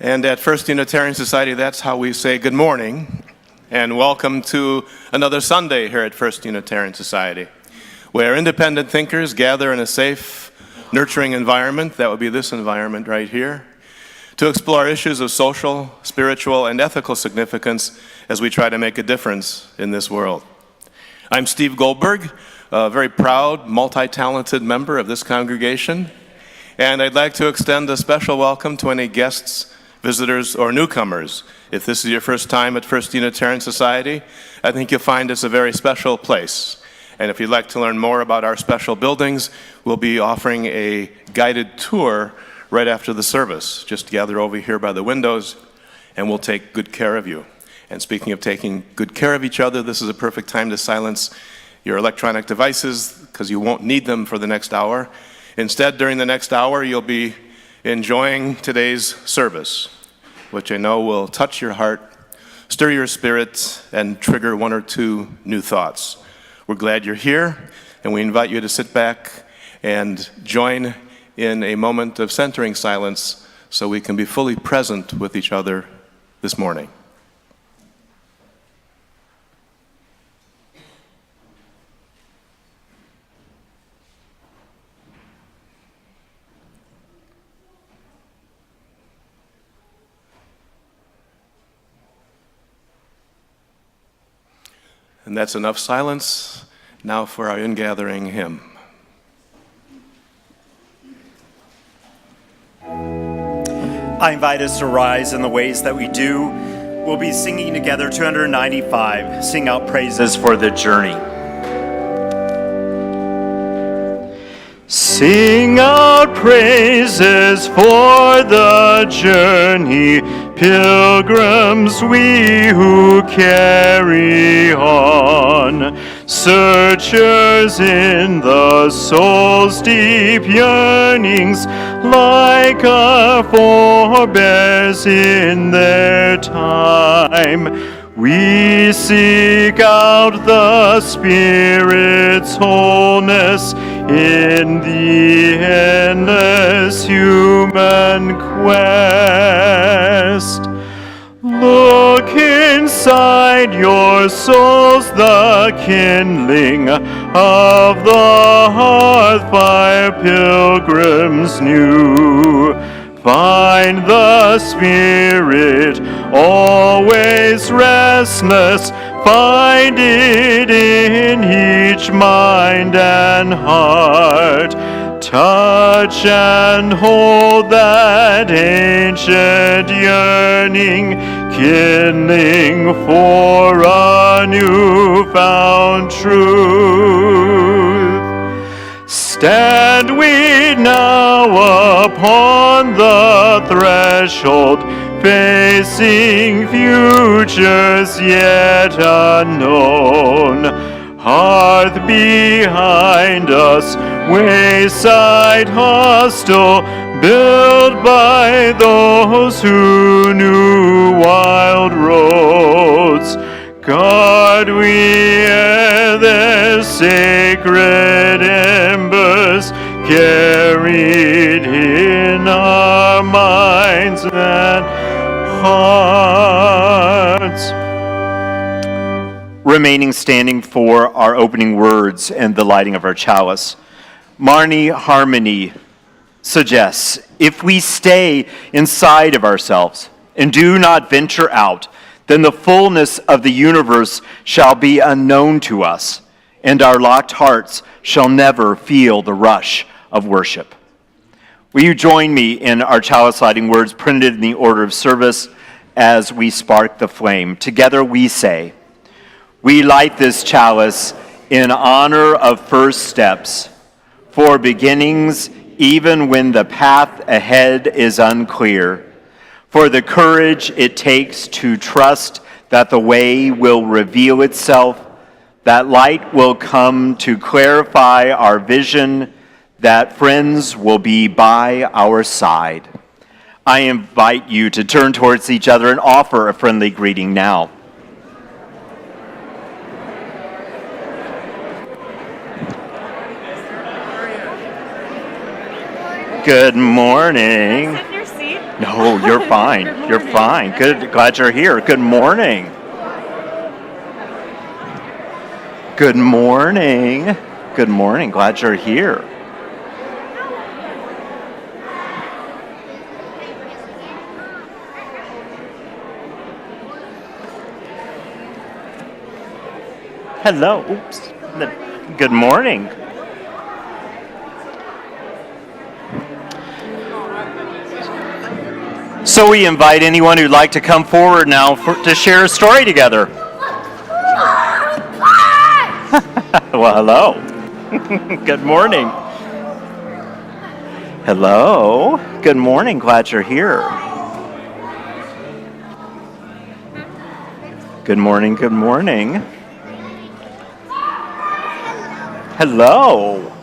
And at First Unitarian Society, that's how we say good morning and welcome to another Sunday here at First Unitarian Society, where independent thinkers gather in a safe, nurturing environment, that would be this environment right here, to explore issues of social, spiritual, and ethical significance as we try to make a difference in this world. I'm Steve Goldberg, a very proud, multi-talented member of this congregation, and I'd like to extend a special welcome to any guests, visitors, or newcomers. If this is your first time at First Unitarian Society, I think you'll find this a very special place. And if you'd like to learn more about our special buildings, we'll be offering a guided tour right after the service. Just gather over here by the windows, and we'll take good care of you. And speaking of taking good care of each other, this is a perfect time to silence your electronic devices, because you won't need them for the next hour. Instead, during the next hour, you'll be enjoying today's service, which I know will touch your heart, stir your spirit, and trigger one or two new thoughts. We're glad you're here, and we invite you to sit back and join in a moment of centering silence so we can be fully present with each other this morning. And that's enough silence. Now for our ingathering hymn. I invite us to rise in the ways that we do. We'll be singing together 295, Sing Out Praises for the Journey. Sing out praises for the journey, pilgrims we who carry on, searchers in the soul's deep yearnings, like our forebears in their time. We seek out the Spirit's wholeness in the endless human quest. Look inside your souls, the kindling of the hearth fire pilgrims new. Find the Spirit always restless, find it in each mind and heart. Touch and hold that ancient yearning, kindling for a new-found truth. Stand we now upon the threshold, facing futures yet unknown. Hearth behind us, wayside hostel, built by those who knew wild roads. God, we ere their sacred embers carried in our minds and hearts. Remaining standing for our opening words and the lighting of our chalice, Marnie Harmony suggests, if we stay inside of ourselves and do not venture out, then the fullness of the universe shall be unknown to us, and our locked hearts shall never feel the rush of worship. Will you join me in our chalice lighting words printed in the order of service as we spark the flame? Together we say, we light this chalice in honor of first steps, for beginnings even when the path ahead is unclear, for the courage it takes to trust that the way will reveal itself, that light will come to clarify our vision, that friends will be by our side. I invite you to turn towards each other and offer a friendly greeting now. Good morning. Sit in your seat. No, you're fine. You're fine. Good. Glad you're here. Good morning. Good morning. Good morning. Glad you're here. Hello. Oops. Good morning. So we invite anyone who'd like to come forward now to share a story together. Well, hello. Good morning. Hello. Good morning. Glad you're here. Good morning. Good morning. Hello.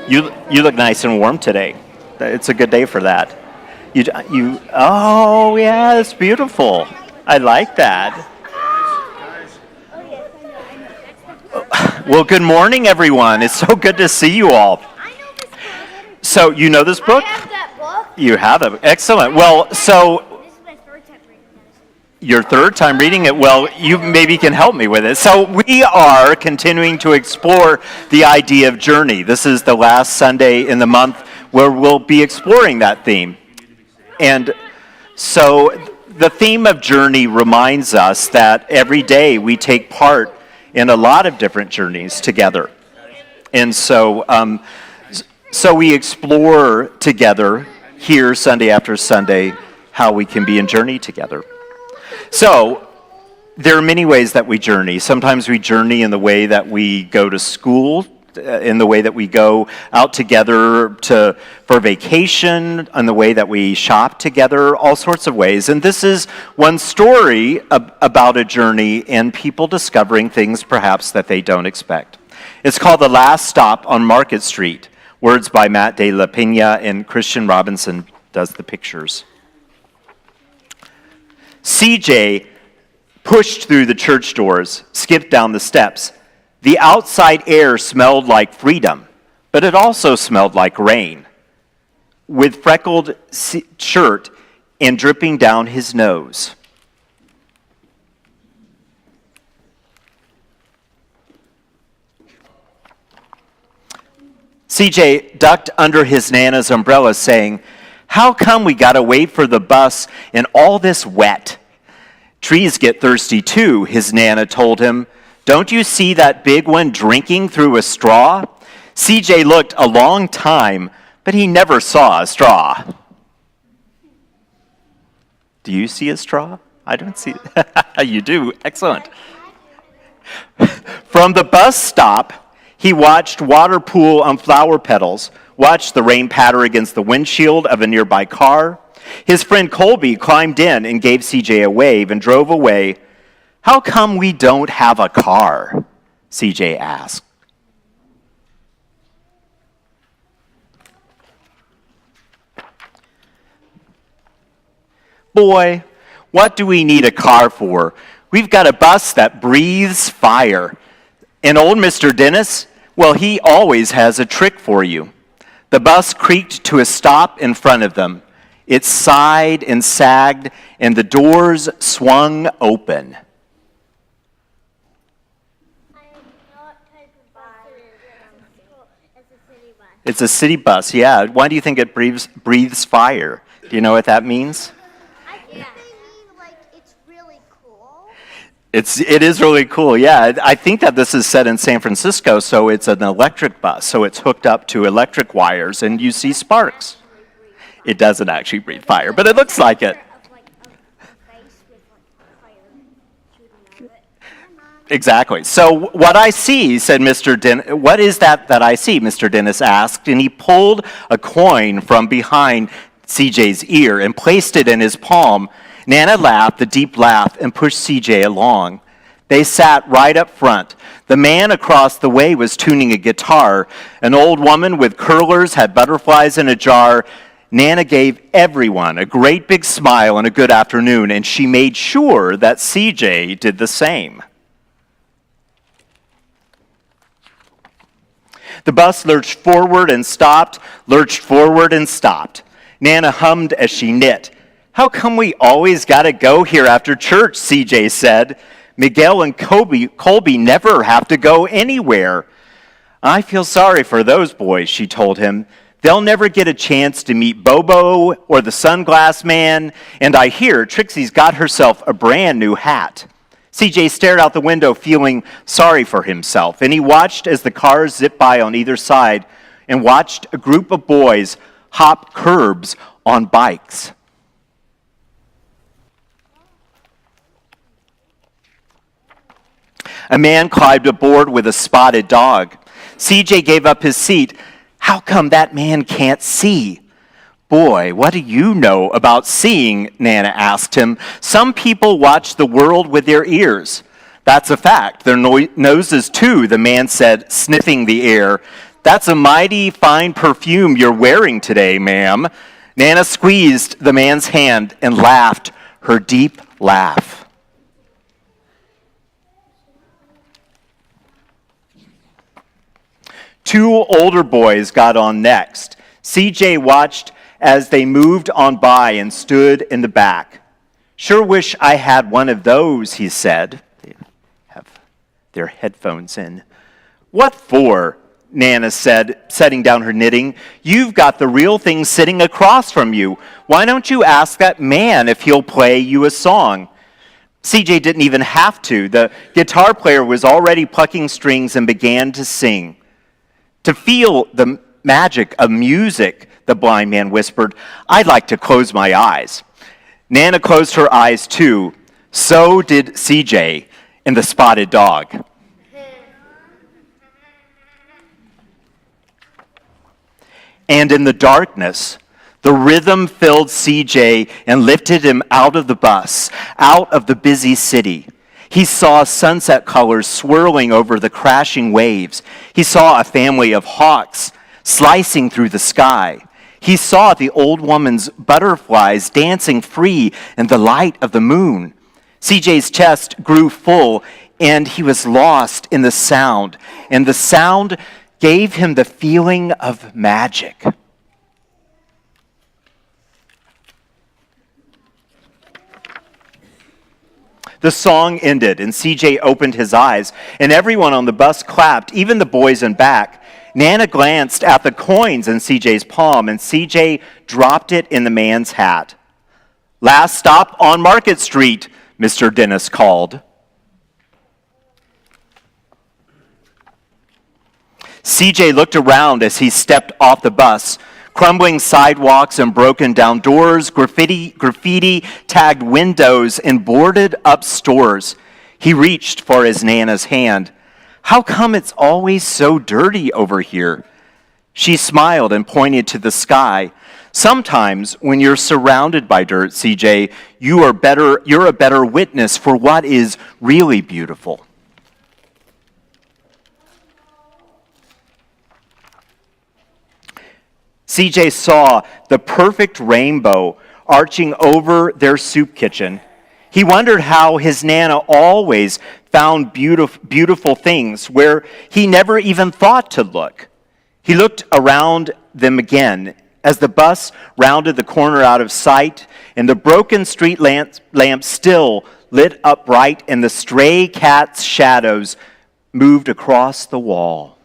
You look nice and warm today. It's a good day for that. Oh yeah, it's beautiful. I like that. Well, good morning, everyone. It's so good to see you all. So you know this book? I have that book. You have it. Excellent. Well, so This is my third time reading this. your third time reading it. Well, you maybe can help me with it. So we are continuing to explore the idea of journey. This is the last Sunday in the month where we'll be exploring that theme. And so the theme of journey reminds us that every day we take part in a lot of different journeys together. And so we explore together here Sunday after Sunday how we can be in journey together. So there are many ways that we journey. Sometimes we journey in the way that we go to school, in the way that we go out together for vacation, in the way that we shop together, all sorts of ways. And this is one story about a journey and people discovering things perhaps that they don't expect. It's called The Last Stop on Market Street. Words by Matt de la Pena, and Christian Robinson does the pictures. CJ pushed through the church doors, skipped down the steps. The outside air smelled like freedom, but it also smelled like rain. With freckled shirt and dripping down his nose. CJ ducked under his Nana's umbrella saying, "How come we gotta wait for the bus in all this wet?" "Trees get thirsty too," his Nana told him. "Don't you see that big one drinking through a straw?" CJ looked a long time, but he never saw a straw. Do you see a straw? I don't see it. You do. Excellent. From the bus stop, he watched water pool on flower petals, watched the rain patter against the windshield of a nearby car. His friend Colby climbed in and gave CJ a wave and drove away. "How come we don't have a car?" CJ asked. Boy, what do we need a car for? We've got a bus that breathes fire. And old Mr. Dennis, well, he always has a trick for you. The bus creaked to a stop in front of them. It sighed and sagged, and the doors swung open. I know what type of bus it is. It's a city bus. It's a city bus, yeah. Why do you think it breathes fire? Do you know what that means? I think they mean like it's really cool. It is really cool, yeah. I think that this is set in San Francisco, so it's an electric bus. So it's hooked up to electric wires, and you see sparks. It doesn't actually breathe fire, but it looks like it. Of like a face with like fire shooting out of it. Exactly. So what I see, said Mr. Dennis, what is that I see, Mr. Dennis asked, and he pulled a coin from behind CJ's ear and placed it in his palm. Nana laughed a deep laugh and pushed CJ along. They sat right up front. The man across the way was tuning a guitar. An old woman with curlers had butterflies in a jar. Nana gave everyone a great big smile and a good afternoon, and she made sure that CJ did the same. The bus lurched forward and stopped, lurched forward and stopped. Nana hummed as she knit. How come we always got to go here after church, CJ said. Miguel and Colby never have to go anywhere. I feel sorry for those boys, she told him. They'll never get a chance to meet Bobo or the Sunglass Man, and I hear Trixie's got herself a brand new hat. CJ stared out the window feeling sorry for himself, and he watched as the cars zipped by on either side and watched a group of boys hop curbs on bikes. A man climbed aboard with a spotted dog. CJ gave up his seat. How come that man can't see? Boy, what do you know about seeing? Nana asked him. Some people watch the world with their ears. That's a fact. Their noses, too, the man said, sniffing the air. That's a mighty fine perfume you're wearing today, ma'am. Nana squeezed the man's hand and laughed her deep laugh. Two older boys got on next. CJ watched as they moved on by and stood in the back. Sure wish I had one of those, he said. They have their headphones in. What for? Nana said, setting down her knitting. You've got the real thing sitting across from you. Why don't you ask that man if he'll play you a song? CJ didn't even have to. The guitar player was already plucking strings and began to sing. To feel the magic of music, the blind man whispered, I'd like to close my eyes. Nana closed her eyes too. So did CJ and the spotted dog. And in the darkness, the rhythm filled CJ and lifted him out of the bus, out of the busy city. He saw sunset colors swirling over the crashing waves. He saw a family of hawks slicing through the sky. He saw the old woman's butterflies dancing free in the light of the moon. CJ's chest grew full, and he was lost in the sound. And the sound gave him the feeling of magic. The song ended, and CJ opened his eyes, and everyone on the bus clapped, even the boys in back. Nana glanced at the coins in CJ's palm, and CJ dropped it in the man's hat. Last stop on Market Street, Mr. Dennis called. CJ looked around as he stepped off the bus. Crumbling sidewalks and broken down doors, graffiti tagged windows, and boarded up stores. He reached for his Nana's hand. How come it's always so dirty over here? She smiled and pointed to the sky. Sometimes when you're surrounded by dirt, CJ, you're a better witness for what is really beautiful. CJ saw the perfect rainbow arching over their soup kitchen. He wondered how his Nana always found beautiful things where he never even thought to look. He looked around them again as the bus rounded the corner out of sight, and the broken street lamp still lit up bright, and the stray cat's shadows moved across the wall.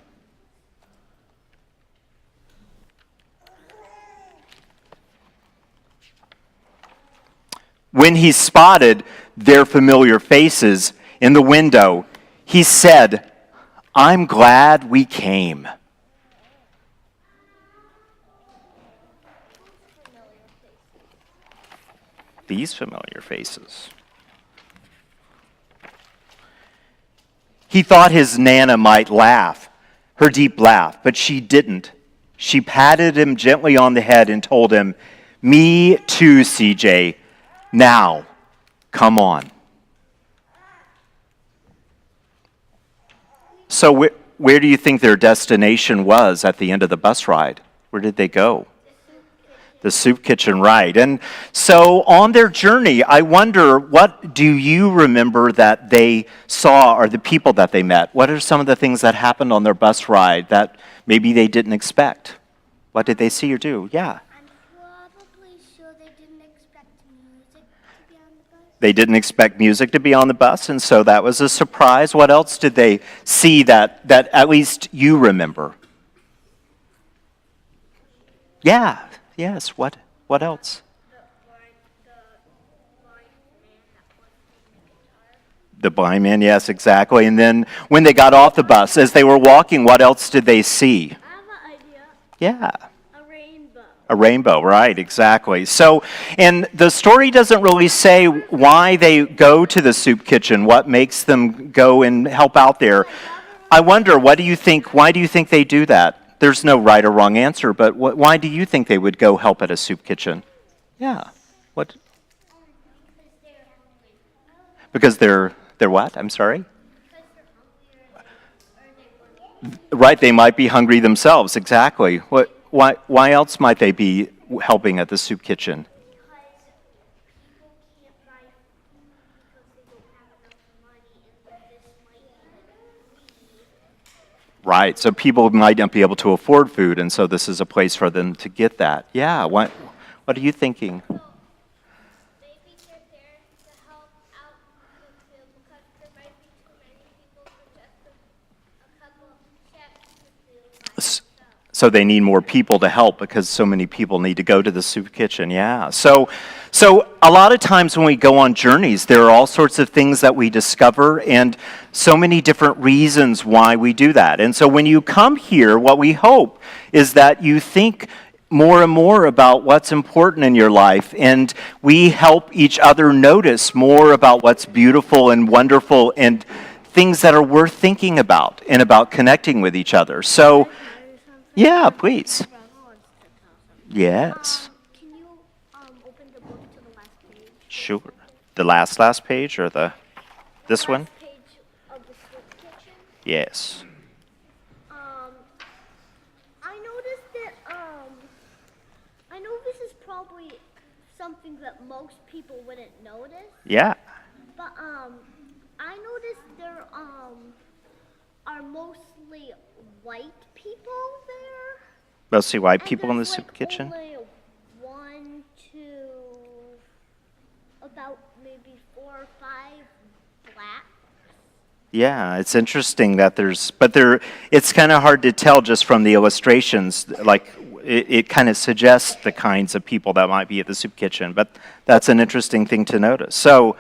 When he spotted their familiar faces in the window, he said, "I'm glad we came." These familiar faces. He thought his Nana might laugh, her deep laugh, but she didn't. She patted him gently on the head and told him, "Me too, CJ. Now, come on." So where do you think their destination was at the end of the bus ride? Where did they go? The soup kitchen, right. And so on their journey, I wonder, what do you remember that they saw, or the people that they met? What are some of the things that happened on their bus ride that maybe they didn't expect? What did they see or do? Yeah. I'm probably sure they didn't expect music to be on the bus. They didn't expect music to be on the bus, and so that was a surprise. What else did they see that at least you remember? Yeah, yes, what else? The blind man, yes, exactly. And then when they got off the bus, as they were walking, what else did they see? I have an idea. Yeah. A rainbow. A rainbow, right, exactly. So, and the story doesn't really say why they go to the soup kitchen, what makes them go and help out there. I wonder, why do you think they do that? There's no right or wrong answer, but why do you think they would go help at a soup kitchen? Yeah. What? Because they're what? I'm sorry? Right, they might be hungry themselves, exactly. Why else might they be helping at the soup kitchen? Right, so people might not be able to afford food, and so this is a place for them to get that. Yeah, what are you thinking? Maybe they're there to help out the field because there might be too many people for just a couple of chefs to do by themselves. So they need more people to help because so many people need to go to the soup kitchen. Yeah. So a lot of times when we go on journeys, there are all sorts of things that we discover and so many different reasons why we do that. And so when you come here, what we hope is that you think more and more about what's important in your life, and we help each other notice more about what's beautiful and wonderful and things that are worth thinking about and about connecting with each other. So yeah, please. Yes. Can you open the book to the last page? Sure. The last page or this one? Last page of the soup kitchen. Yes. I noticed that I know this is probably something that most people wouldn't notice, Yeah. but I noticed there are mostly white people there. Mostly white And people in the there's, soup like, kitchen? Only one, two, about maybe 4 or 5 black. Yeah, it's interesting that it's kind of hard to tell just from the illustrations. Like, it kind of suggests the kinds of people that might be at the soup kitchen, but that's an interesting thing to notice. So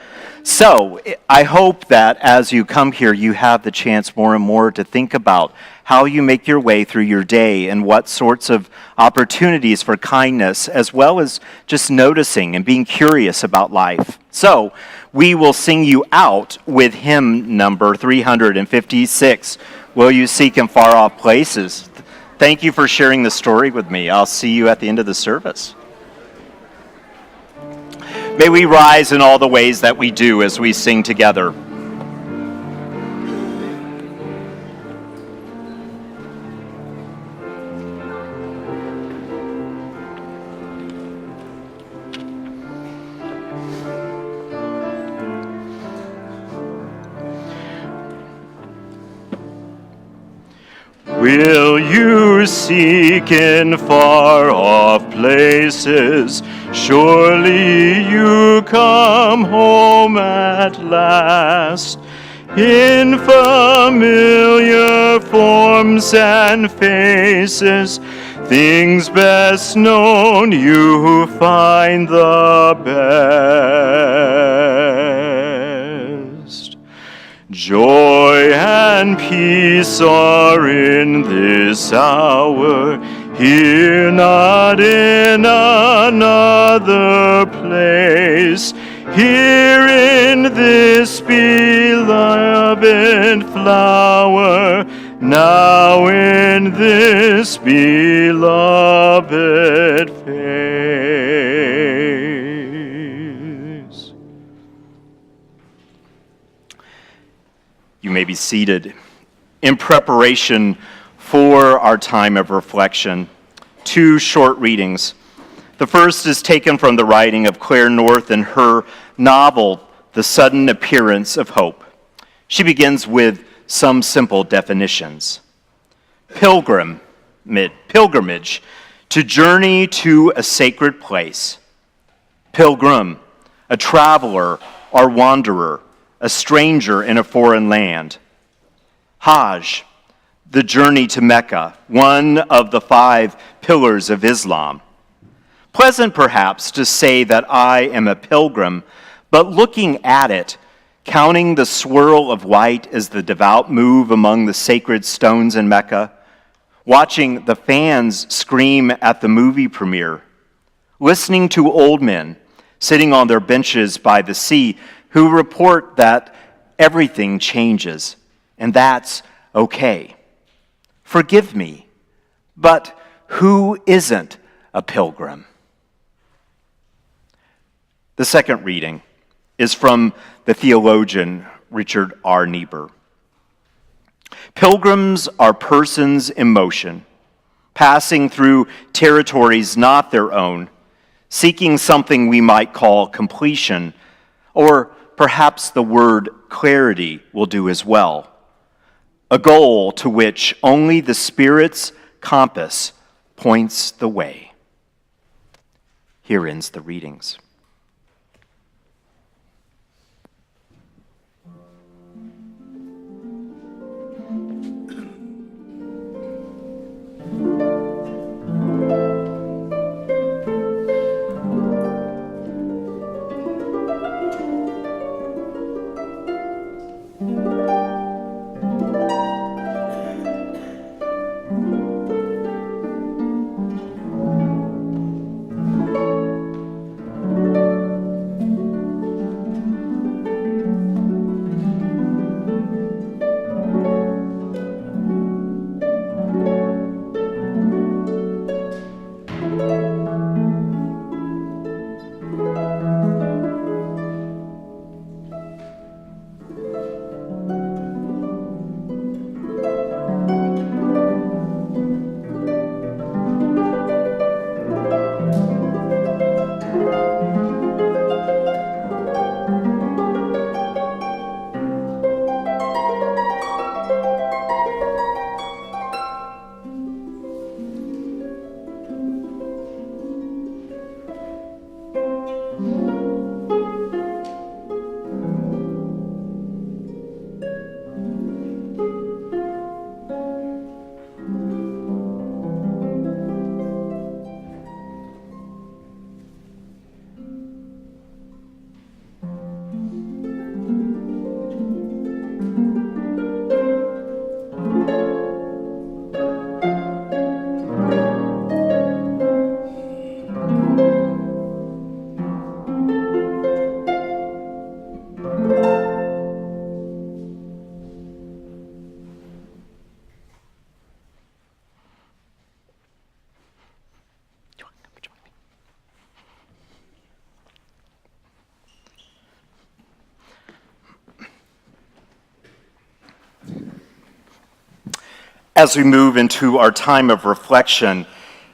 I hope that as you come here, you have the chance more and more to think about how you make your way through your day and what sorts of opportunities for kindness, as well as just noticing and being curious about life. So we will sing you out with hymn number 356, Will You Seek in Far Off Places? Thank you for sharing the story with me. I'll see you at the end of the service. May we rise in all the ways that we do as we sing together. Will you seek in far-off places? Surely you come home at last. In familiar forms and faces, things best known, you find the best. Joy and peace are in this hour, here not in another place. Here in this beloved flower, now in this beloved face. You may be seated. In preparation for our time of reflection, 2 short readings. The first is taken from the writing of Claire North in her novel, The Sudden Appearance of Hope. She begins with some simple definitions. Pilgrimage, to journey to a sacred place. Pilgrim, a traveler or wanderer, a stranger in a foreign land. Hajj, the journey to Mecca, one of the 5 pillars of Islam. Pleasant, perhaps, to say that I am a pilgrim, but looking at it, counting the swirl of white as the devout move among the sacred stones in Mecca, watching the fans scream at the movie premiere, listening to old men sitting on their benches by the sea who report that everything changes, and that's okay. Forgive me, but who isn't a pilgrim? The second reading is from the theologian Richard R. Niebuhr. Pilgrims are persons in motion, passing through territories not their own, seeking something we might call completion, or perhaps the word clarity will do as well, a goal to which only the Spirit's compass points the way. Here ends the readings. As we move into our time of reflection,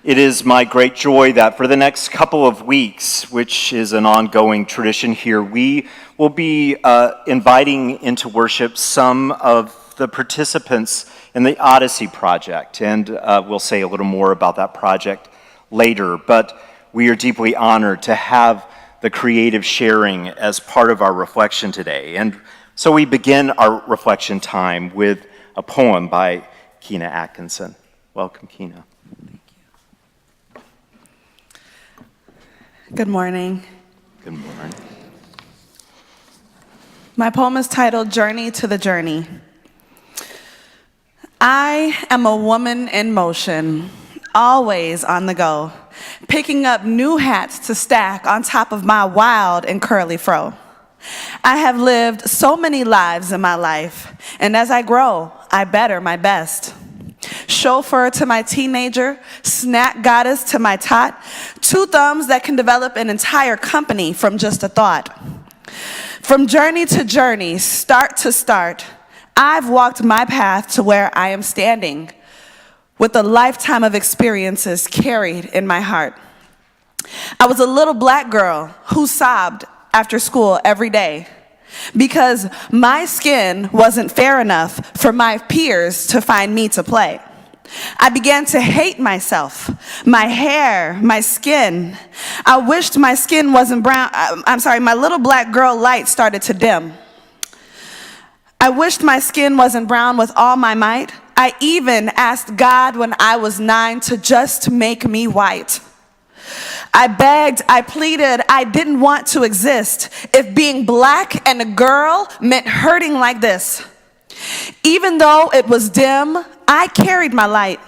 it is my great joy that for the next couple of weeks, which is an ongoing tradition here, we will be inviting into worship some of the participants and the Odyssey Project. And we'll say a little more about that project later, but we are deeply honored to have the creative sharing as part of our reflection today. And so we begin our reflection time with a poem by Keena Atkinson. Welcome, Keena. Good morning. Good morning. My poem is titled Journey to the Journey. I am a woman in motion, always on the go, picking up new hats to stack on top of my wild and curly fro. I have lived so many lives in my life, and as I grow, I better my best. Chauffeur to my teenager, snack goddess to my tot, two thumbs that can develop an entire company from just a thought. From journey to journey, start to start, I've walked my path to where I am standing, with a lifetime of experiences carried in my heart. I was a little black girl who sobbed after school every day because my skin wasn't fair enough for my peers to find me to play. I began to hate myself, my hair, my skin. I wished my skin wasn't brown. My little black girl light started to dim. I wished my skin wasn't brown with all my might. I even asked God when I was 9 to just make me white. I begged, I pleaded, I didn't want to exist if being black and a girl meant hurting like this. Even though it was dim, I carried my light.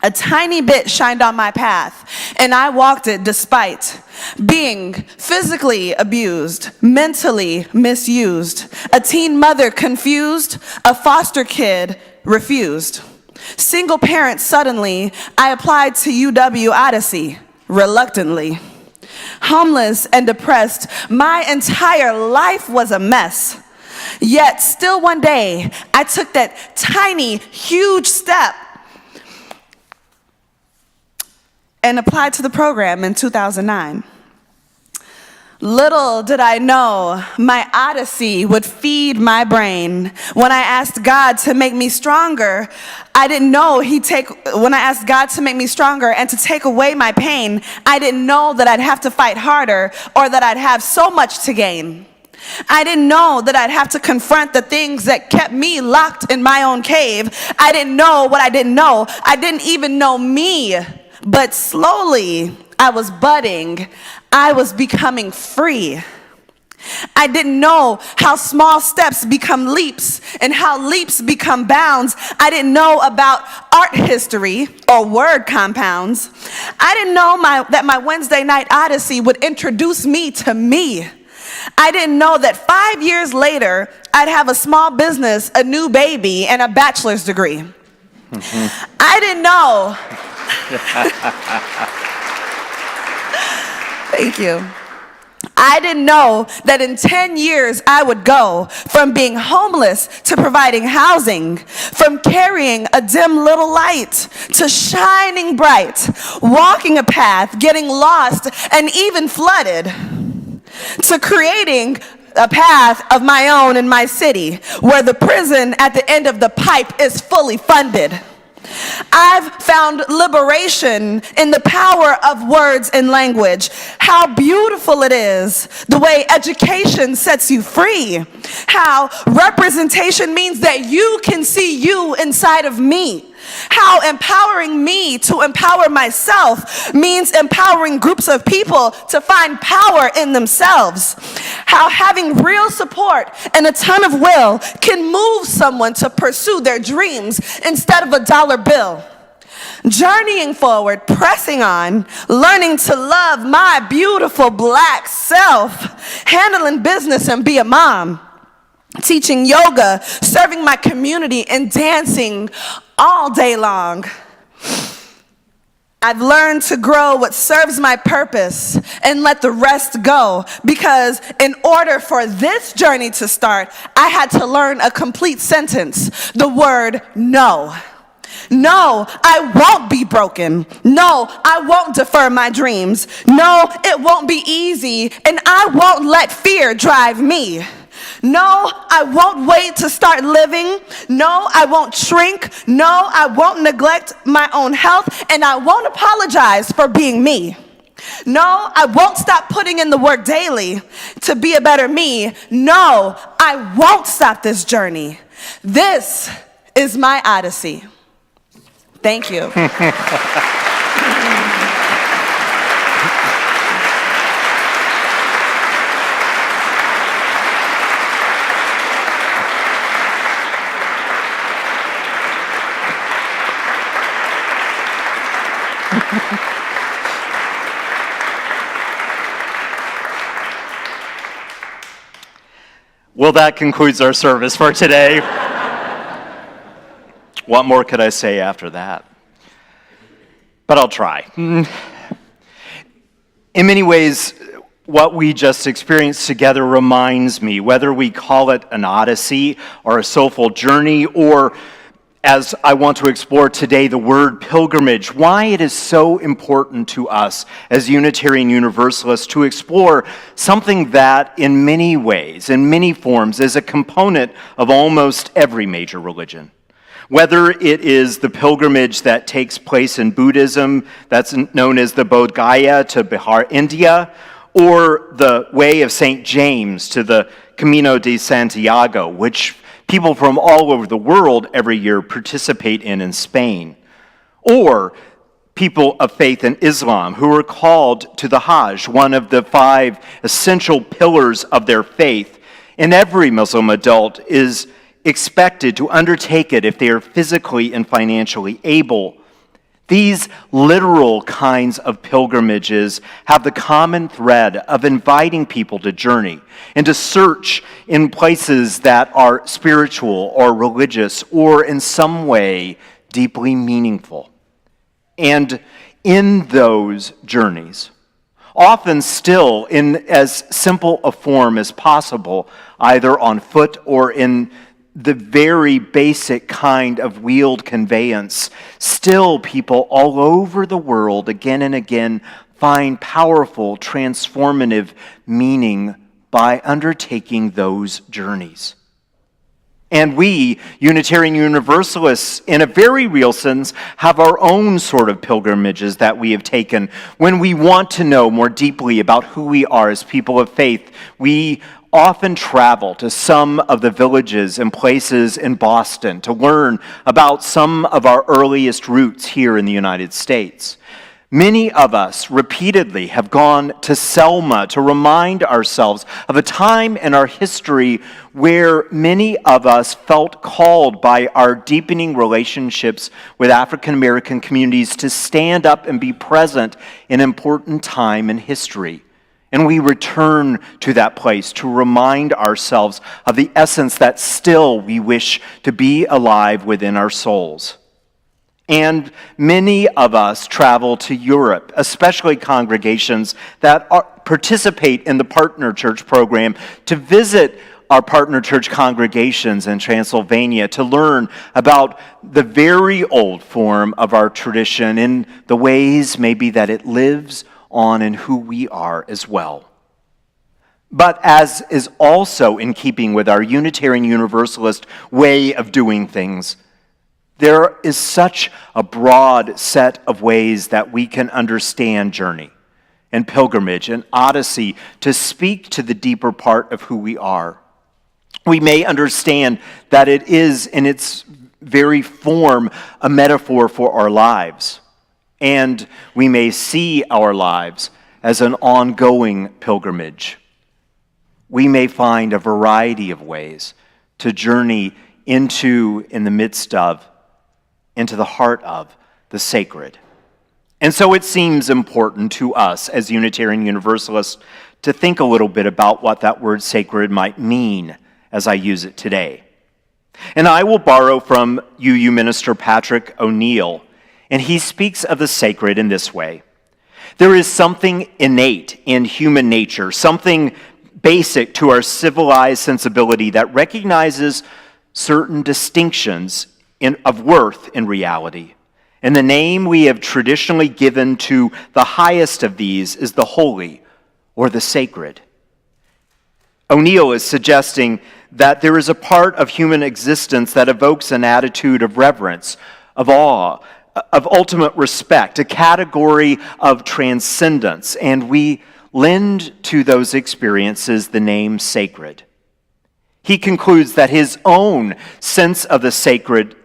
A tiny bit shined on my path, and I walked it despite being physically abused, mentally misused, a teen mother confused, a foster kid refused. Single parent suddenly, I applied to UW Odyssey, reluctantly. Homeless and depressed, my entire life was a mess. Yet still one day, I took that tiny, huge step and applied to the program in 2009. Little did I know my odyssey would feed my brain. When I asked God to make me stronger, I didn't know when I asked God to make me stronger and to take away my pain, I didn't know that I'd have to fight harder or that I'd have so much to gain. I didn't know that I'd have to confront the things that kept me locked in my own cave. I didn't know what I didn't know. I didn't even know me. But slowly, I was budding. I was becoming free. I didn't know how small steps become leaps and how leaps become bounds. I didn't know about art history or word compounds. I didn't know that my Wednesday night odyssey would introduce me to me. I didn't know that 5 years later, I'd have a small business, a new baby, and a bachelor's degree. I didn't know. Thank you. I didn't know that in 10 years I would go from being homeless to providing housing, from carrying a dim little light to shining bright, walking a path, getting lost and even flooded, to creating a path of my own in my city where the prison at the end of the pipe is fully funded. I've found liberation in the power of words and language. How beautiful it is, the way education sets you free. How representation means that you can see you inside of me. How empowering me to empower myself means empowering groups of people to find power in themselves. How having real support and a ton of will can move someone to pursue their dreams instead of a dollar bill. Journeying forward, pressing on, learning to love my beautiful black self, handling business and be a mom, teaching yoga, serving my community, and dancing all day long. I've learned to grow what serves my purpose and let the rest go, because in order for this journey to start, I had to learn a complete sentence, the word no. No, I won't be broken. No, I won't defer my dreams. No, it won't be easy, and I won't let fear drive me. No, I won't wait to start living. No, I won't shrink. No, I won't neglect my own health, and I won't apologize for being me. No, I won't stop putting in the work daily to be a better me. No, I won't stop this journey. This is my odyssey. Thank you. Well, that concludes our service for today. What more could I say after that? But I'll try. In many ways, what we just experienced together reminds me, whether we call it an odyssey or a soulful journey, or as I want to explore today, the word pilgrimage, why it is so important to us as Unitarian Universalists to explore something that in many ways, in many forms, is a component of almost every major religion. Whether it is the pilgrimage that takes place in Buddhism, that's known as the Bodh Gaya to Bihar, India, or the way of St. James to the Camino de Santiago, which people from all over the world every year participate in Spain. Or people of faith in Islam who are called to the Hajj, one of the 5 essential pillars of their faith. And every Muslim adult is expected to undertake it if they are physically and financially able. These literal kinds of pilgrimages have the common thread of inviting people to journey and to search in places that are spiritual or religious or in some way deeply meaningful. And in those journeys, often still in as simple a form as possible, either on foot or in the very basic kind of wheeled conveyance, still people all over the world again and again find powerful, transformative meaning by undertaking those journeys. And we, Unitarian Universalists, in a very real sense, have our own sort of pilgrimages that we have taken. When we want to know more deeply about who we are as people of faith, we often travel to some of the villages and places in Boston to learn about some of our earliest roots here in the United States. Many of us repeatedly have gone to Selma to remind ourselves of a time in our history where many of us felt called by our deepening relationships with African American communities to stand up and be present in an important time in history. And we return to that place to remind ourselves of the essence that still we wish to be alive within our souls. And many of us travel to Europe, especially congregations that participate in the Partner Church program, to visit our partner church congregations in Transylvania to learn about the very old form of our tradition and the ways maybe that it lives on in who we are as well. But as is also in keeping with our Unitarian Universalist way of doing things, there is such a broad set of ways that we can understand journey and pilgrimage and odyssey to speak to the deeper part of who we are. We may understand that it is in its very form a metaphor for our lives. And we may see our lives as an ongoing pilgrimage. We may find a variety of ways to journey into, in the midst of, into the heart of the sacred. And so it seems important to us as Unitarian Universalists to think a little bit about what that word sacred might mean as I use it today. And I will borrow from UU Minister Patrick O'Neill, and he speaks of the sacred in this way. There is something innate in human nature, something basic to our civilized sensibility that recognizes certain distinctions of worth in reality. And the name we have traditionally given to the highest of these is the holy or the sacred. O'Neill is suggesting that there is a part of human existence that evokes an attitude of reverence, of awe, of ultimate respect, a category of transcendence, and we lend to those experiences the name sacred. He concludes that his own sense of the sacred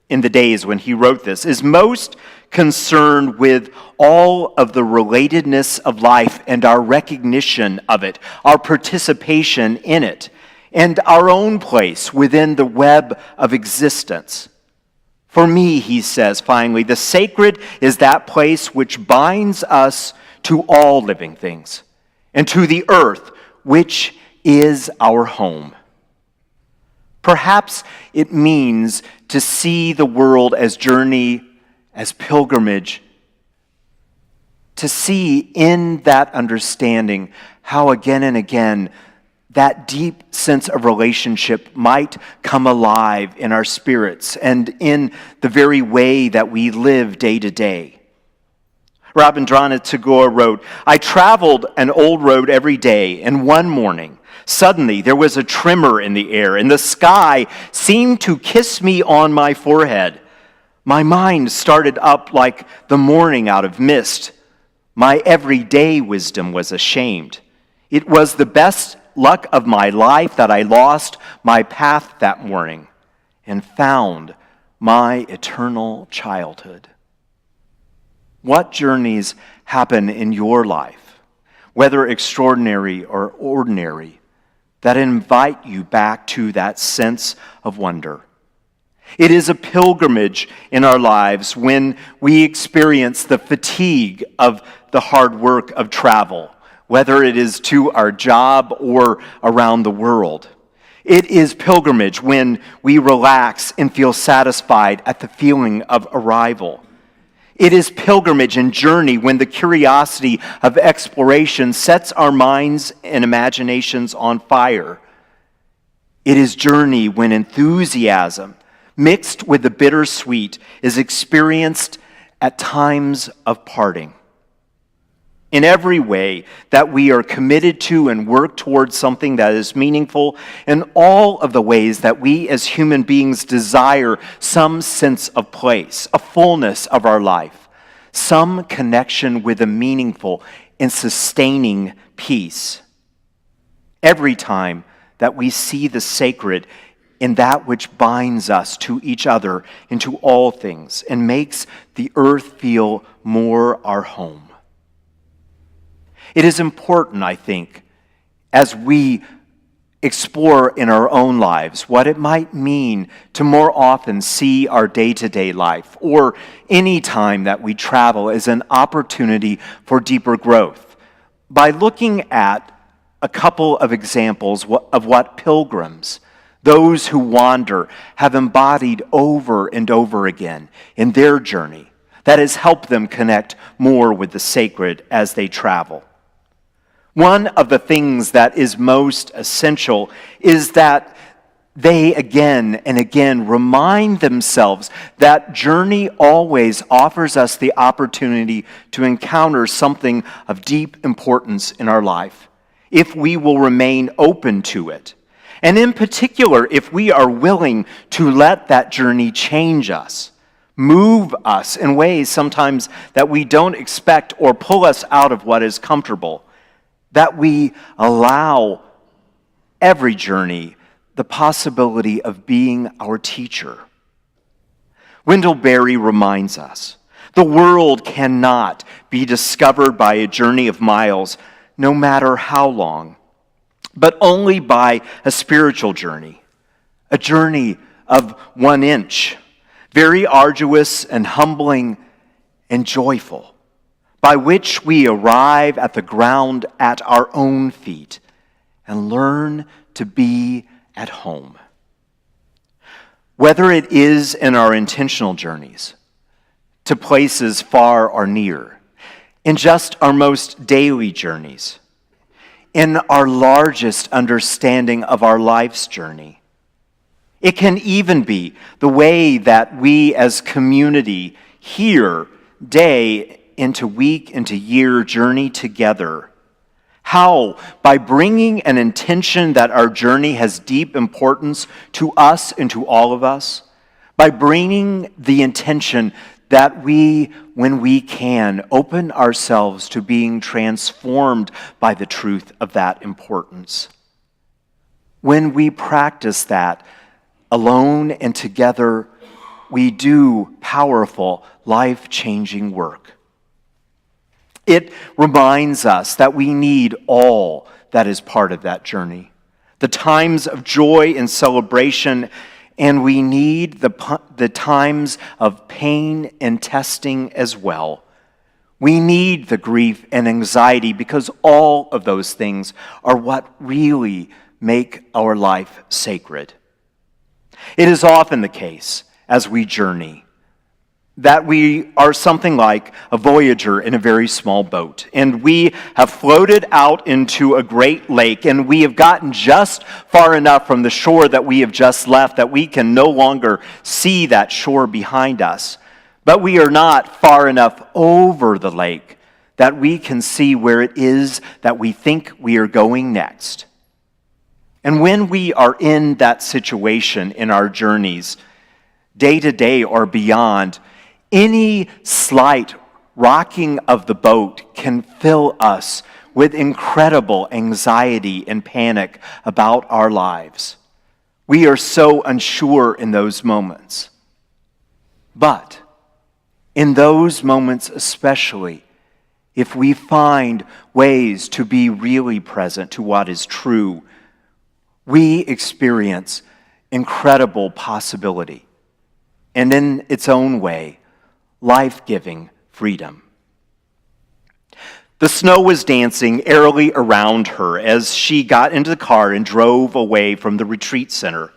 in the days when he wrote this is most concerned with all of the relatedness of life and our recognition of it, our participation in it, and our own place within the web of existence. For me, he says finally, the sacred is that place which binds us to all living things and to the earth, which is our home. Perhaps it means to see the world as journey, as pilgrimage, to see in that understanding how again and again that deep sense of relationship might come alive in our spirits and in the very way that we live day to day. Rabindranath Tagore wrote, "I traveled an old road every day, and one morning, suddenly there was a tremor in the air, and the sky seemed to kiss me on my forehead. My mind started up like the morning out of mist. My everyday wisdom was ashamed. It was the best luck of my life that I lost my path that morning and found my eternal childhood." What journeys happen in your life, whether extraordinary or ordinary, that invite you back to that sense of wonder? It is a pilgrimage in our lives when we experience the fatigue of the hard work of travel, whether it is to our job or around the world. It is pilgrimage when we relax and feel satisfied at the feeling of arrival. It is pilgrimage and journey when the curiosity of exploration sets our minds and imaginations on fire. It is journey when enthusiasm, mixed with the bittersweet, is experienced at times of parting. In every way that we are committed to and work towards something that is meaningful, in all of the ways that we as human beings desire some sense of place, a fullness of our life, some connection with a meaningful and sustaining peace. Every time that we see the sacred in that which binds us to each other and to all things and makes the earth feel more our home. It is important, I think, as we explore in our own lives what it might mean to more often see our day-to-day life or any time that we travel as an opportunity for deeper growth by looking at a couple of examples of what pilgrims, those who wander, have embodied over and over again in their journey that has helped them connect more with the sacred as they travel. One of the things that is most essential is that they again and again remind themselves that journey always offers us the opportunity to encounter something of deep importance in our life, if we will remain open to it. And in particular, if we are willing to let that journey change us, move us in ways sometimes that we don't expect or pull us out of what is comfortable, that we allow every journey the possibility of being our teacher. Wendell Berry reminds us, the world cannot be discovered by a journey of miles, no matter how long, but only by a spiritual journey, a journey of 1 inch, very arduous and humbling and joyful, by which we arrive at the ground at our own feet and learn to be at home. Whether it is in our intentional journeys to places far or near, in just our most daily journeys, in our largest understanding of our life's journey, it can even be the way that we as community here day into week into year journey together, How? By bringing an intention that our journey has deep importance to us and to all of us. By bringing the intention that we, when we can, open ourselves to being transformed by the truth of that importance. When we practice that alone and together, we do powerful, life-changing work. It reminds us that we need all that is part of that journey. The times of joy and celebration, and we need the times of pain and testing as well. We need the grief and anxiety because all of those things are what really make our life sacred. It is often the case as we journey that we are something like a voyager in a very small boat, and we have floated out into a great lake, and we have gotten just far enough from the shore that we have just left that we can no longer see that shore behind us. But we are not far enough over the lake that we can see where it is that we think we are going next. And when we are in that situation in our journeys, day to day or beyond, any slight rocking of the boat can fill us with incredible anxiety and panic about our lives. We are so unsure in those moments. But in those moments especially, if we find ways to be really present to what is true, we experience incredible possibility, and in its own way, life-giving freedom. The snow was dancing airily around her as she got into the car and drove away from the retreat center.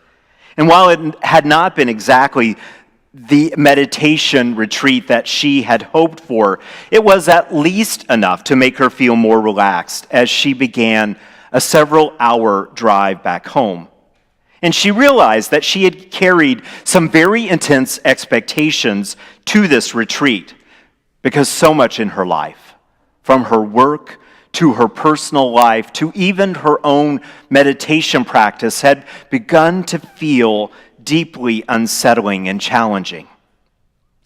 And while it had not been exactly the meditation retreat that she had hoped for, it was at least enough to make her feel more relaxed as she began a several-hour drive back home. And she realized that she had carried some very intense expectations to this retreat because so much in her life, from her work to her personal life to even her own meditation practice, had begun to feel deeply unsettling and challenging.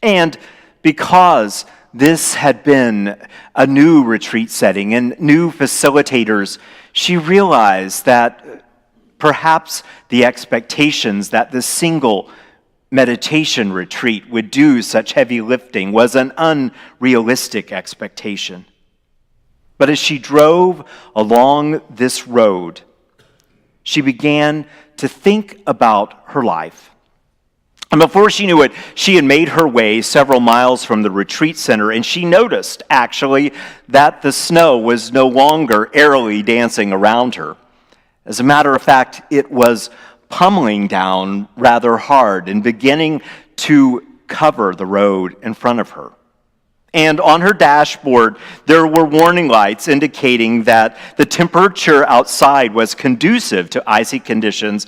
And because this had been a new retreat setting and new facilitators, she realized that perhaps the expectations that the single meditation retreat would do such heavy lifting was an unrealistic expectation. But as she drove along this road, she began to think about her life. And before she knew it, she had made her way several miles from the retreat center, and she noticed, actually, that the snow was no longer airily dancing around her. As a matter of fact, it was pummeling down rather hard and beginning to cover the road in front of her. And on her dashboard, there were warning lights indicating that the temperature outside was conducive to icy conditions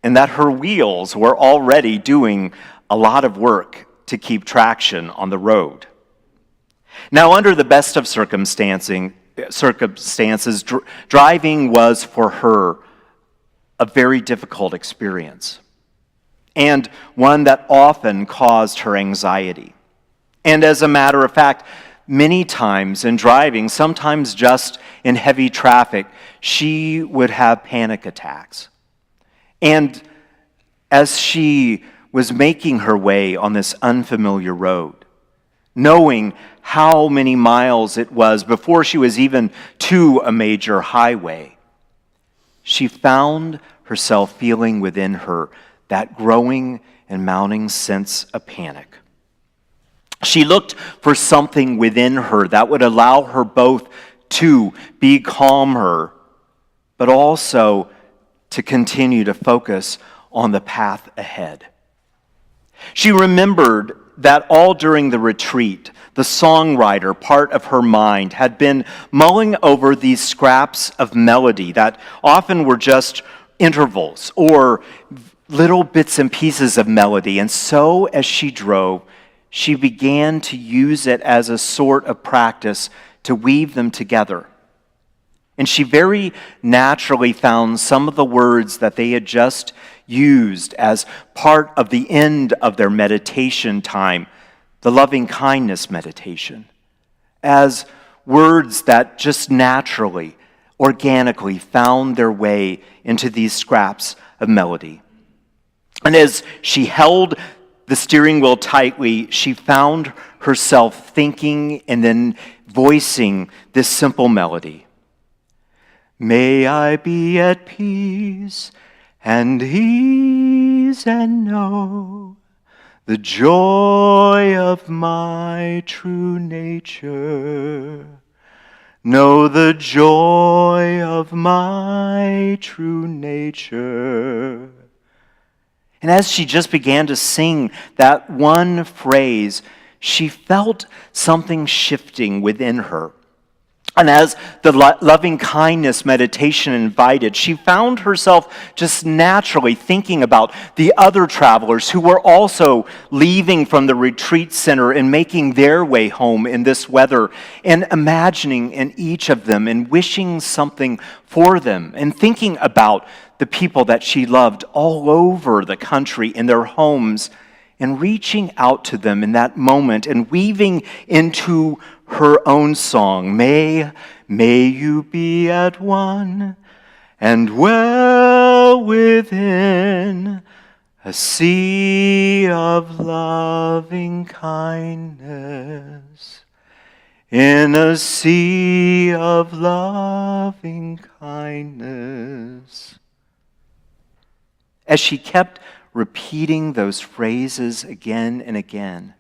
and that her wheels were already doing a lot of work to keep traction on the road. Now, under the best of circumstances, driving was for her a very difficult experience, and one that often caused her anxiety. And as a matter of fact, many times in driving, sometimes just in heavy traffic, she would have panic attacks. And as she was making her way on this unfamiliar road, knowing how many miles it was before she was even to a major highway, she found herself feeling within her that growing and mounting sense of panic. She looked for something within her that would allow her both to be calmer, but also to continue to focus on the path ahead. She remembered that all during the retreat, the songwriter part of her mind had been mulling over these scraps of melody that often were just intervals or little bits and pieces of melody. And so as she drove, she began to use it as a sort of practice to weave them together. And she very naturally found some of the words that they had just used as part of the end of their meditation time, the loving kindness meditation, as words that just naturally, organically found their way into these scraps of melody. And as she held the steering wheel tightly, she found herself thinking and then voicing this simple melody. May I be at peace and ease and know the joy of my true nature. Know the joy of my true nature. And as she just began to sing that one phrase, she felt something shifting within her. And as the loving kindness meditation invited, she found herself just naturally thinking about the other travelers who were also leaving from the retreat center and making their way home in this weather, and imagining in each of them and wishing something for them, and thinking about the people that she loved all over the country in their homes, and reaching out to them in that moment and weaving into her own song, May you be at one and well within a sea of loving kindness, in a sea of loving kindness. As she kept repeating those phrases again and again,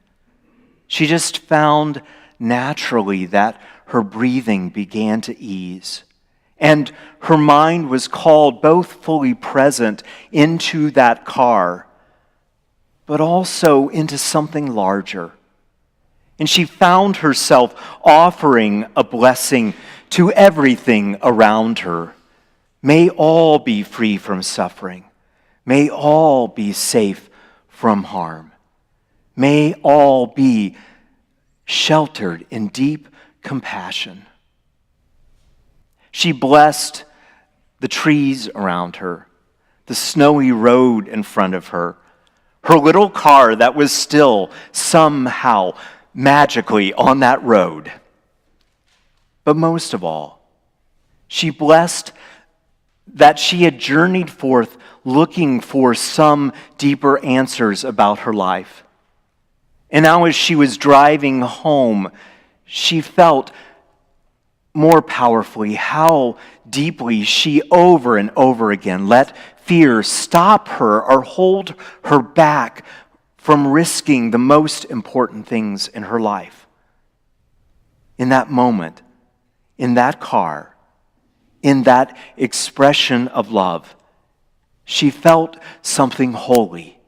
she just found naturally that her breathing began to ease, and her mind was called both fully present into that car, but also into something larger. And she found herself offering a blessing to everything around her. May all be free from suffering. May all be safe from harm. May all be sheltered in deep compassion. She blessed the trees around her, the snowy road in front of her, her little car that was still somehow magically on that road. But most of all, she blessed that she had journeyed forth looking for some deeper answers about her life. And now as she was driving home, she felt more powerfully how deeply she over and over again let fear stop her or hold her back from risking the most important things in her life. In that moment, in that car, in that expression of love, she felt something holy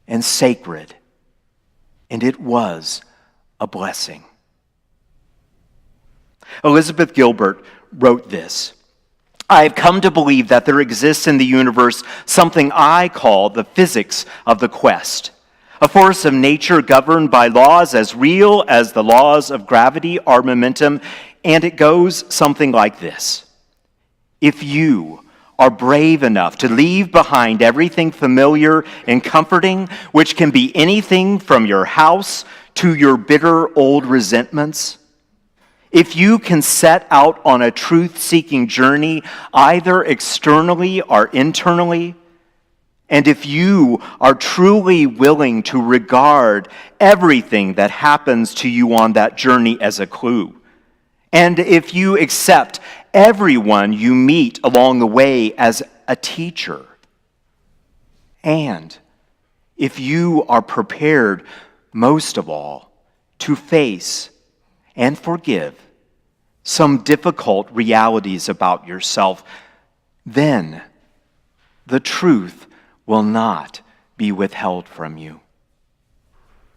and sacred, and it was a blessing. Elizabeth Gilbert wrote this: I have come to believe that there exists in the universe something I call the physics of the quest, a force of nature governed by laws as real as the laws of gravity or momentum, and it goes something like this. If you are brave enough to leave behind everything familiar and comforting, which can be anything from your house to your bitter old resentments, if you can set out on a truth-seeking journey, either externally or internally, and if you are truly willing to regard everything that happens to you on that journey as a clue, and if you accept everyone you meet along the way as a teacher, and if you are prepared, most of all, to face and forgive some difficult realities about yourself, then the truth will not be withheld from you.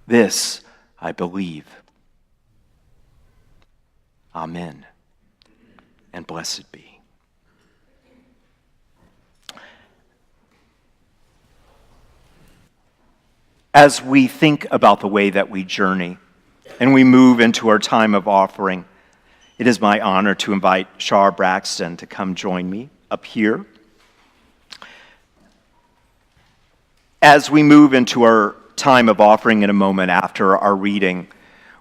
This I believe. Amen, and blessed be. As we think about the way that we journey and we move into our time of offering, It is my honor to invite Shar Braxton to come join me up here. As we move into our time of offering in a moment after our reading,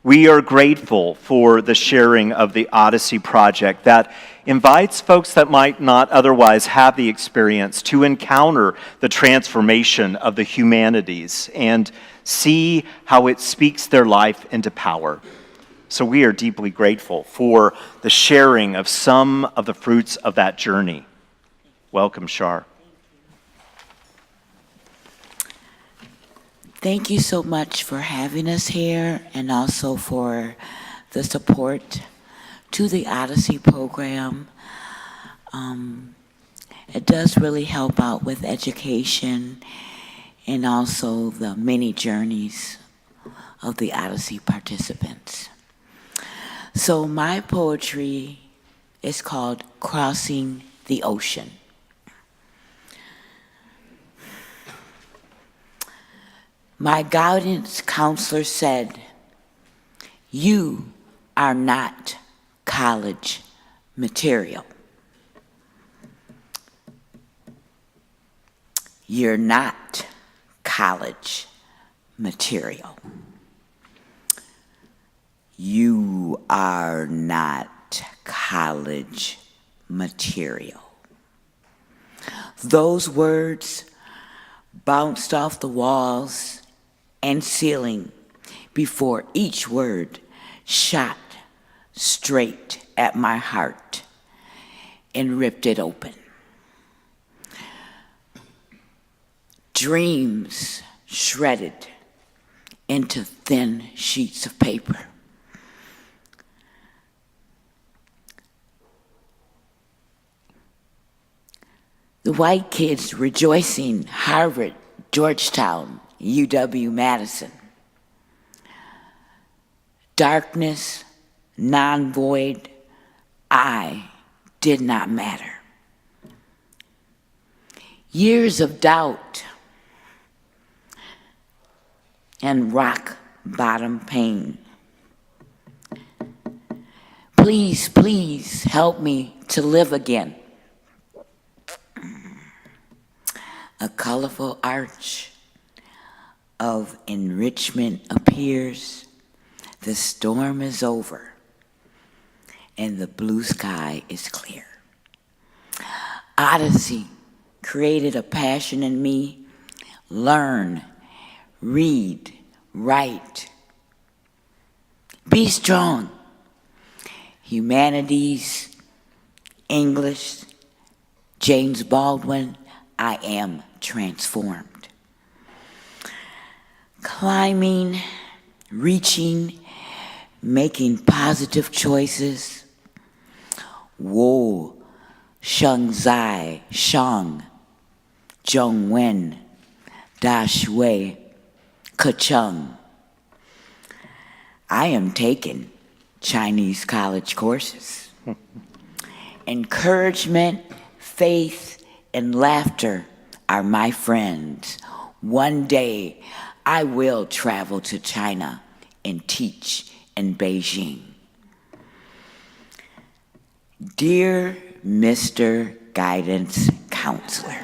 we are grateful for the sharing of the Odyssey Project that invites folks that might not otherwise have the experience to encounter the transformation of the humanities and see how it speaks their life into power. So we are deeply grateful for the sharing of some of the fruits of that journey. Welcome, Shar. Thank you so much for having us here and also for the support to the Odyssey program. It does really help out with education and also the many journeys of the Odyssey participants. So my poetry is called Crossing the Ocean. My guidance counselor said, "You are not college material. You're not college material. You are not college material." Those words bounced off the walls and ceiling before each word shot straight at my heart and ripped it open. Dreams shredded into thin sheets of paper. The white kids rejoicing, Harvard, Georgetown, UW-Madison. Darkness, non-void, I did not matter. Years of doubt and rock bottom pain. Please, please help me to live again. A colorful arch of enrichment appears. The storm is over and the blue sky is clear. Odyssey created a passion in me. Learn, read, write. Be strong. Humanities, English, James Baldwin, I am transformed. Climbing, reaching, making positive choices. Wo, Sheng Zai, Shang, Zhong Wen, Da Shui, Kacheng. I am taking Chinese college courses. Encouragement, faith, and laughter are my friends. One day, I will travel to China and teach in Beijing. Dear Mr. Guidance Counselor,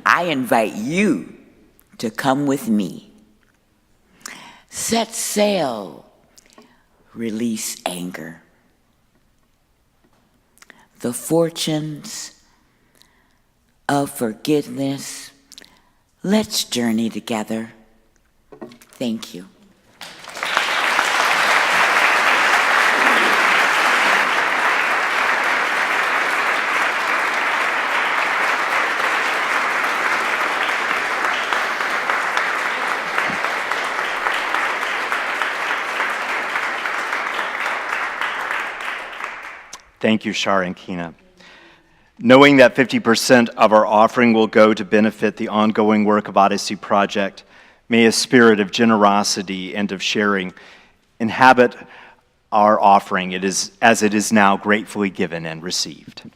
I invite you to come with me. Set sail, release anger. The fortunes of forgiveness, let's journey together. Thank you. Thank you, Shar and Kina. Knowing that 50% of our offering will go to benefit the ongoing work of Odyssey Project, may a spirit of generosity and of sharing inhabit our offering as it is now gratefully given and received.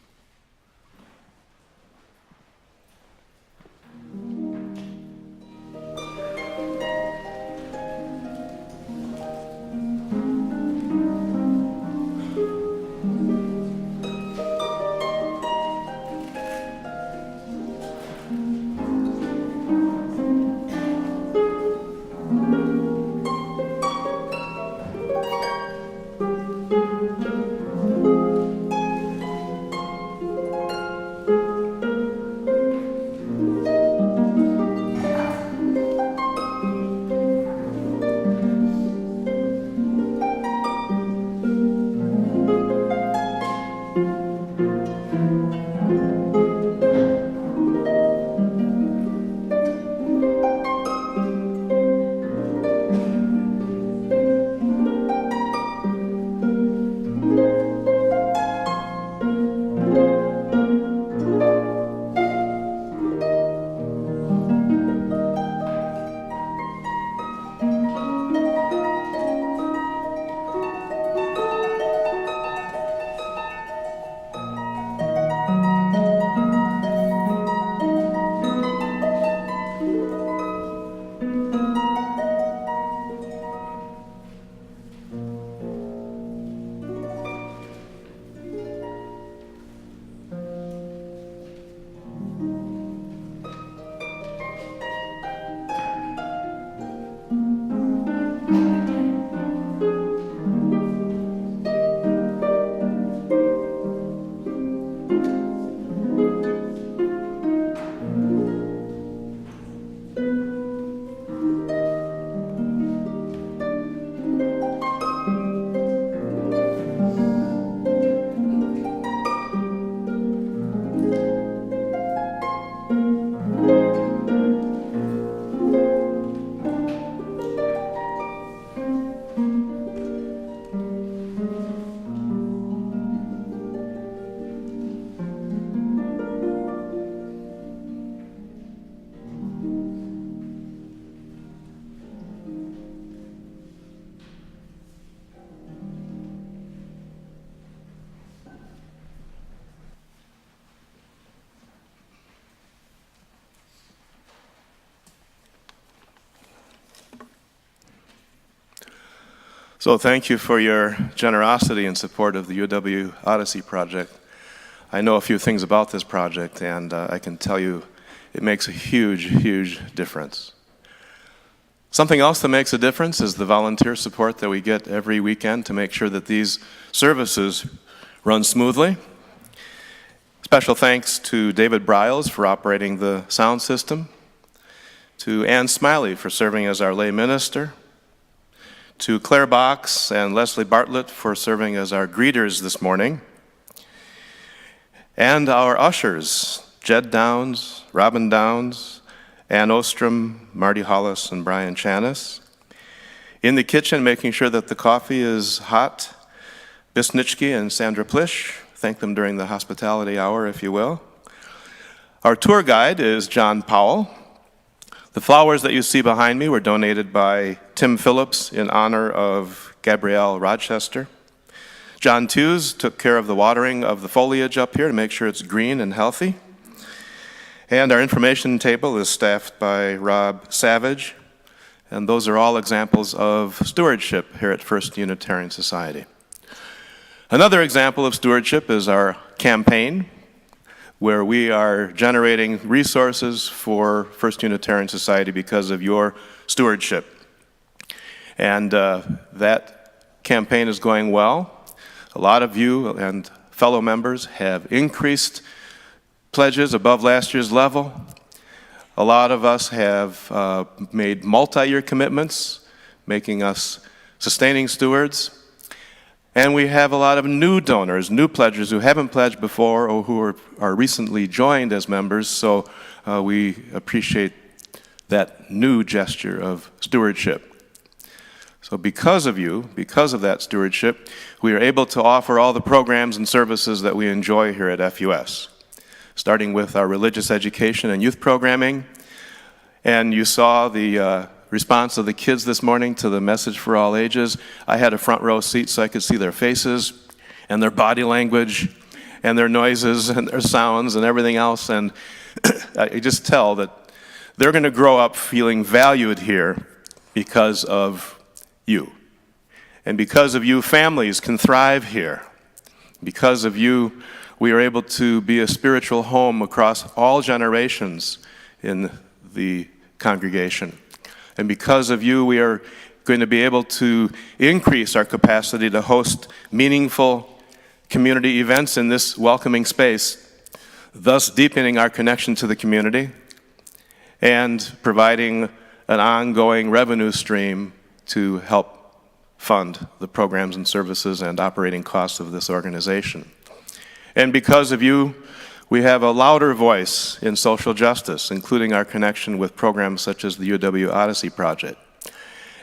So thank you for your generosity in support of the UW Odyssey project. I know a few things about this project, and I can tell you it makes a huge, huge difference. Something else that makes a difference is the volunteer support that we get every weekend to make sure that these services run smoothly. Special thanks to David Briles for operating the sound system, to Ann Smiley for serving as our lay minister, to Claire Box and Leslie Bartlett for serving as our greeters this morning, and our ushers, Jed Downs, Robin Downs, Ann Ostrom, Marty Hollis, and Brian Chanis. In the kitchen, making sure that the coffee is hot, Bisnitschke and Sandra Plish. Thank them during the hospitality hour, if you will. Our tour guide is John Powell. The flowers that you see behind me were donated by Tim Phillips in honor of Gabrielle Rochester. John Tews took care of the watering of the foliage up here to make sure it's green and healthy. And our information table is staffed by Rob Savage. And those are all examples of stewardship here at First Unitarian Society. Another example of stewardship is our campaign, where we are generating resources for First Unitarian Society because of your stewardship. And that campaign is going well. A lot of you and fellow members have increased pledges above last year's level. A lot of us have made multi-year commitments, making us sustaining stewards. And we have a lot of new donors, new pledgers who haven't pledged before or who are recently joined as members, so we appreciate that new gesture of stewardship. So because of you, because of that stewardship, we are able to offer all the programs and services that we enjoy here at FUS, starting with our religious education and youth programming. And you saw the response of the kids this morning to the message for all ages. I had a front row seat so I could see their faces and their body language and their noises and their sounds and everything else. And I just tell that they're going to grow up feeling valued here because of you. And because of you, families can thrive here. Because of you, we are able to be a spiritual home across all generations in the congregation. And because of you, we are going to be able to increase our capacity to host meaningful community events in this welcoming space, thus deepening our connection to the community and providing an ongoing revenue stream to help fund the programs and services and operating costs of this organization. And because of you, we have a louder voice in social justice, including our connection with programs such as the UW Odyssey Project.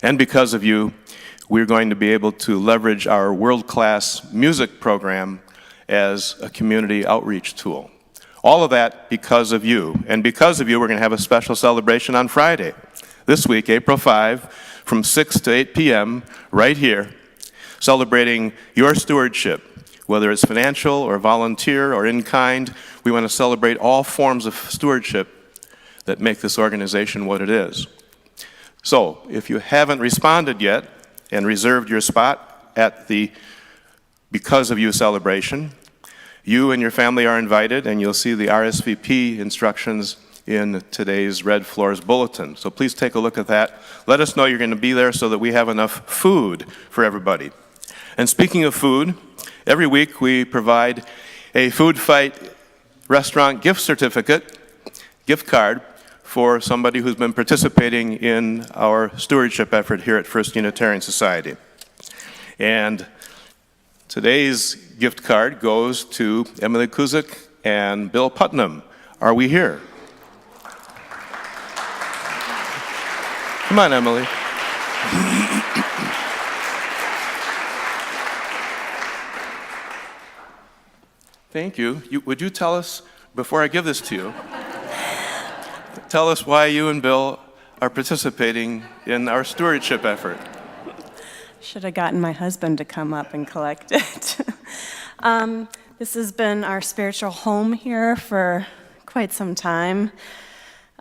And because of you, we're going to be able to leverage our world-class music program as a community outreach tool. All of that because of you. And because of you, we're going to have a special celebration on Friday, this week, April 5, from 6 to 8 p.m., right here, celebrating your stewardship. Whether it's financial or volunteer or in kind, we want to celebrate all forms of stewardship that make this organization what it is. So, if you haven't responded yet and reserved your spot at the Because of You celebration, you and your family are invited, and you'll see the RSVP instructions in today's Red Floors Bulletin. So please take a look at that. Let us know you're going to be there so that we have enough food for everybody. And speaking of food, every week we provide a Food Fight restaurant gift certificate, gift card, for somebody who's been participating in our stewardship effort here at First Unitarian Society. And today's gift card goes to Emily Kuzik and Bill Putnam. Are we here? Come on, Emily. Thank you. Would you tell us, before I give this to you, tell us why you and Bill are participating in our stewardship effort? Should have gotten my husband to come up and collect it. This has been our spiritual home here for quite some time.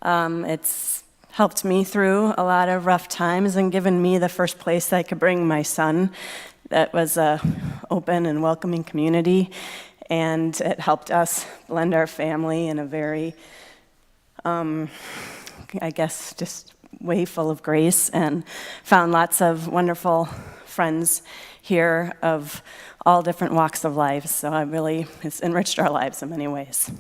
It's helped me through a lot of rough times and given me the first place I could bring my son that was a open and welcoming community. And it helped us blend our family in a very, I guess, just way full of grace, and found lots of wonderful friends here of all different walks of life. So it's enriched our lives in many ways.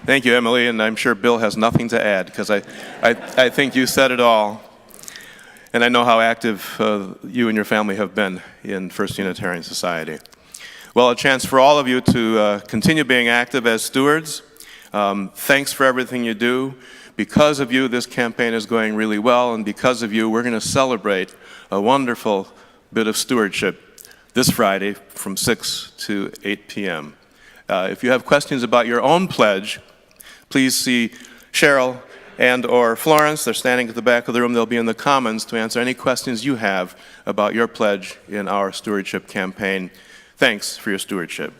Thank you, Emily, and I'm sure Bill has nothing to add, because I think you said it all. And I know how active you and your family have been in First Unitarian Society. Well, a chance for all of you to continue being active as stewards. Thanks for everything you do. Because of you, this campaign is going really well, and because of you, we're going to celebrate a wonderful bit of stewardship this Friday from 6 to 8 p.m. If you have questions about your own pledge, please see Cheryl and or Florence. They're standing at the back of the room. They'll be in the Commons to answer any questions you have about your pledge in our stewardship campaign. Thanks for your stewardship.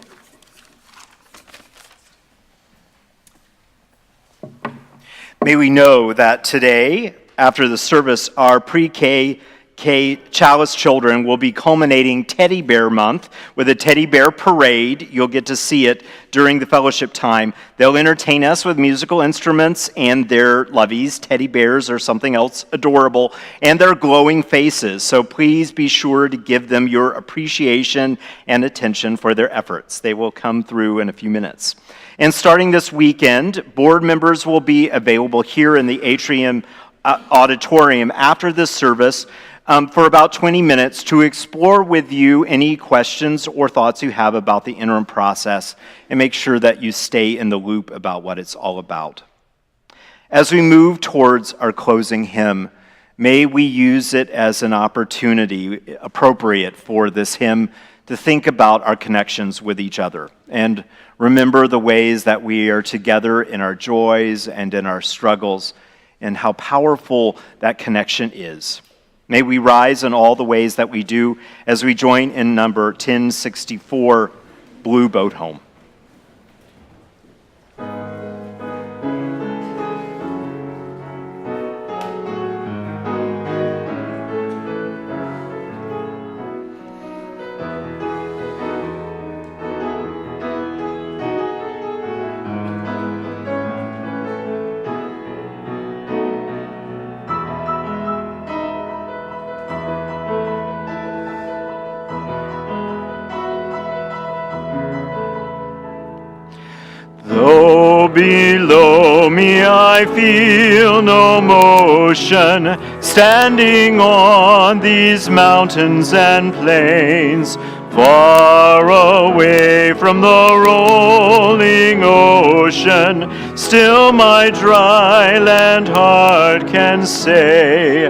May we know that today, after the service, our pre-K Chalice children will be culminating Teddy Bear Month with a Teddy Bear Parade. You'll get to see it during the fellowship time. They'll entertain us with musical instruments and their loveys, teddy bears or something else adorable, and their glowing faces. So please be sure to give them your appreciation and attention for their efforts. They will come through in a few minutes. And starting this weekend, board members will be available here in the atrium auditorium after this service for about 20 minutes to explore with you any questions or thoughts you have about the interim process and make sure that you stay in the loop about what it's all about. As we move towards our closing hymn, may we use it as an opportunity appropriate for this hymn to think about our connections with each other and remember the ways that we are together in our joys and in our struggles and how powerful that connection is. May we rise in all the ways that we do as we join in number 1064, Blue Boat Home. Though below me I feel no motion, standing on these mountains and plains, far away from the rolling ocean, still my dry land heart can say,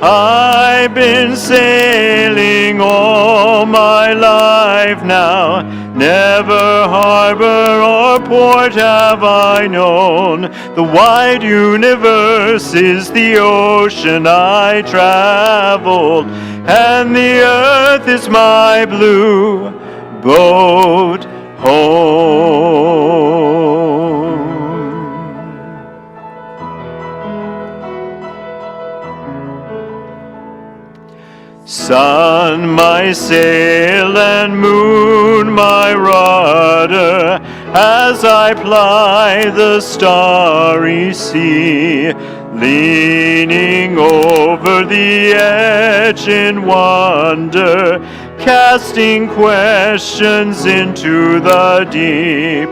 I've been sailing all my life now, never harbor or port have I known. The wide universe is the ocean I traveled, and the earth is my blue boat home. Sun, my sail, and moon, my rudder, as I ply the starry sea, leaning over the edge in wonder, casting questions into the deep,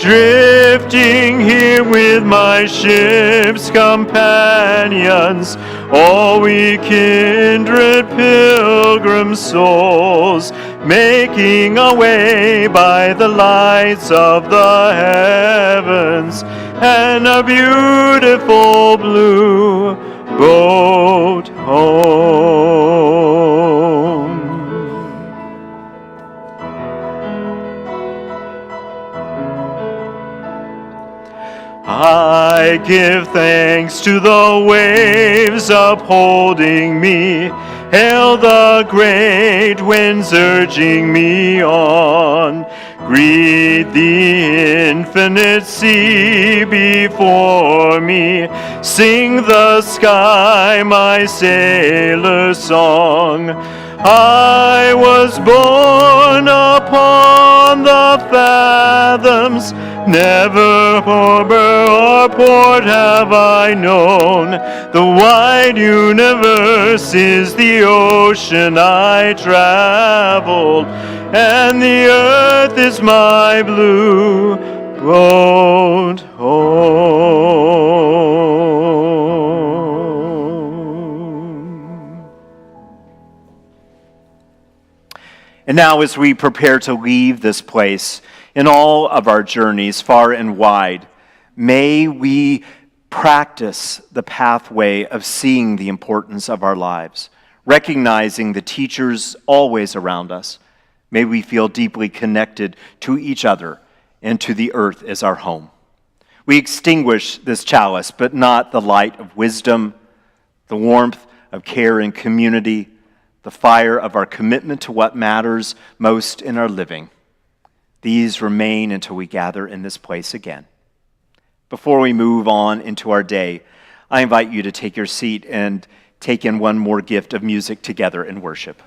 drifting here with my ship's companions, all we kindred pilgrim souls, making our way by the lights of the heavens, and a beautiful blue boat home. I give thanks to the waves upholding me, Hail the great winds urging me on. Greet the infinite sea before me. Sing the sky my sailor song. I was born upon the fathoms. Never harbor or port have I known. The wide universe is the ocean I traveled, and the earth is my blue boat home. And now, as we prepare to leave this place, in all of our journeys, far and wide, may we practice the pathway of seeing the importance of our lives, recognizing the teachers always around us. May we feel deeply connected to each other and to the earth as our home. We extinguish this chalice, but not the light of wisdom, the warmth of care and community, the fire of our commitment to what matters most in our living. These remain until we gather in this place again. Before we move on into our day, I invite you to take your seat and take in one more gift of music together in worship.